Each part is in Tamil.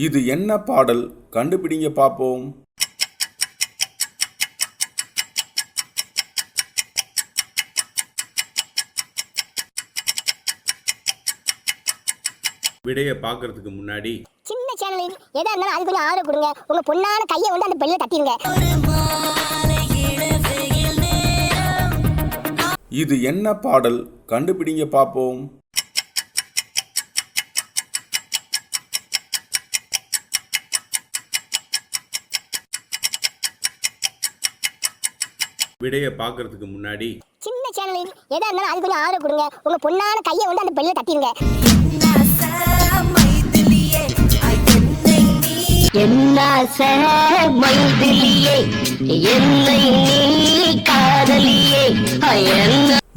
இது என்ன பாடல் கண்டுபிடிங்க பாப்போம். விடைய பார்க்கறதுக்கு முன்னாடி சின்ன சேனலில் எதா இருந்தாலும் அது கொஞ்சம் ஆதரவு கொடுங்க. உங்க பொண்ணான கையை வந்து அந்த பெல்ல தட்டிடுங்க. இது என்ன பாடல் கண்டுபிடிங்க பாப்போம். விடைய பார்க்கறதுக்கு முன்னாடி சின்ன சேனலில் எதா இருந்தாலும் அது கொஞ்சம் ஆதரவு கொடுங்க. உங்க பொண்ணான கையை வந்து அந்த பெல்ல தட்டிடுங்க.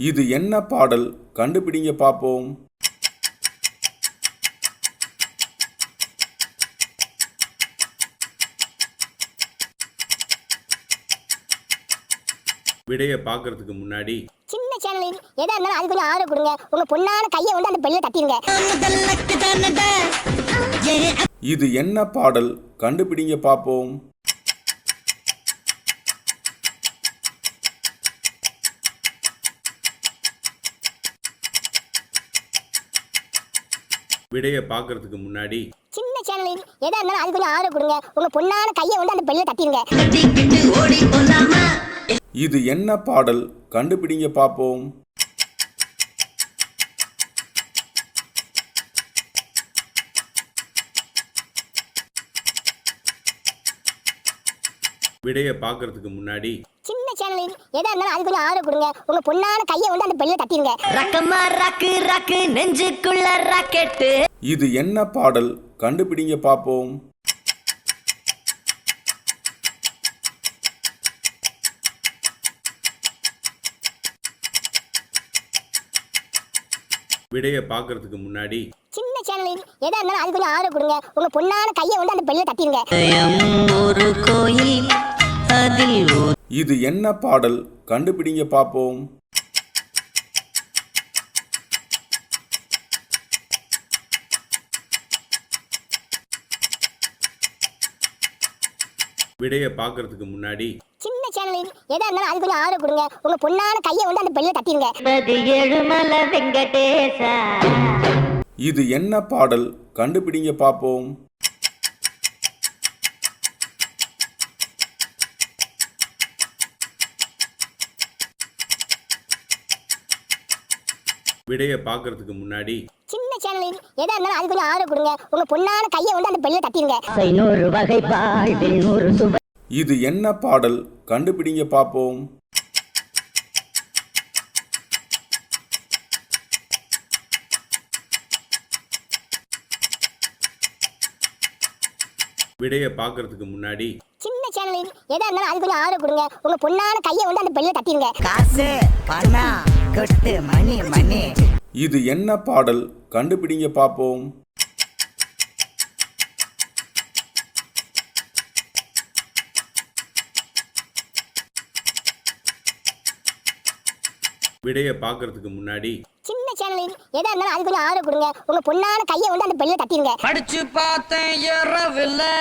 இது என்ன பாடல் கண்டுபிடிங்க பாப்போம். விடைய பார்க்கறதுக்கு முன்னாடி சின்ன சேனலில் எதா இருந்தாலும் அது கொஞ்சம் ஆதரவு கொடுங்க. உங்க பொண்ணான கையை வந்து அந்த பெல்ல தட்டிடுங்க. இது என்ன பாடல் கண்டுபிடிங்க பாப்போம். விடைய பார்க்கறதுக்கு முன்னாடி சின்ன சேனலில் எதா இருந்தாலும் அது கொஞ்சம் ஆதரவு கொடுங்க. உங்க பொண்ணான கையை வந்து அந்த பெல்ல தட்டிடுங்க. இது என்ன பாடல் கண்டுபிடிங்க பாப்போம். விடைய பார்க்கறதுக்கு முன்னாடி சின்ன சேனலில் எதா இருந்தாலும் அது கொஞ்சம் ஆதரவு கொடுங்க. உங்க பொண்ணான கையை வந்து அந்த பெல்ல தட்டிடுங்க. ரக்கமா ராக்கு ராக்கு நெஞ்சுக்குள்ள ராக்கெட்டு. இது என்ன பாடல் கண்டுபிடிங்க பாப்போம். விடைய பார்க்கறதுக்கு முன்னாடி சின்ன சேனலில் எதா இருந்தாலும் அது கொஞ்சம் ஆதரவு கொடுங்க. உங்க பொண்ணான கையை வந்து அந்த பெல்ல தட்டிடுங்க. ஒரு கோயில் அதில் இது என்ன பாடல் கண்டுபிடிங்க பாப்போம். விடைய பார்க்கறதுக்கு முன்னாடி சின்ன சேனலில் எதா இருந்தாலும் அது கொஞ்சம் ஆதரவு கொடுங்க. உங்க பொண்ணான கையை வந்து அந்த பெல்ல தட்டிடுங்க. ஏழுமலை வெங்கடேசா. இது என்ன பாடல் கண்டுபிடிங்க பாப்போம். விடைய பார்க்கறதுக்கு முன்னாடி சின்ன சேனலில் எதா இருந்தாலும் அது கொஞ்சம் ஆதரவு கொடுங்க. உங்க பொண்ணான கையை வந்து அந்த பெல்ல தட்டிடுங்க. வகை வாழ்வில் நூறு சுவை. இது என்ன பாடல் கண்டுபிடிங்க பாப்போம். விடைய பார்க்கறதுக்கு முன்னாடி சின்ன சேனலில் எதா இருந்தாலும் அது கொஞ்சம் ஆதரவு கொடுங்க. உங்க பொண்ணான கையை வந்து அந்த பெல்ல தட்டிடுங்க. காசு பணம் கொட்டு மணி மணி. இது என்ன பாடல் கண்டுபிடிங்க பாப்போம். விடைய பார்க்கறதுக்கு முன்னாடி சின்ன சேனலில் எதா இருந்தாலும் அது கொஞ்சம் ஆதரவு கொடுங்க. உங்க பொண்ணான கையை வந்து அந்த பெல்ல தட்டிடுங்க. படிச்சு பார்த்தேன் ஏறவில்லை.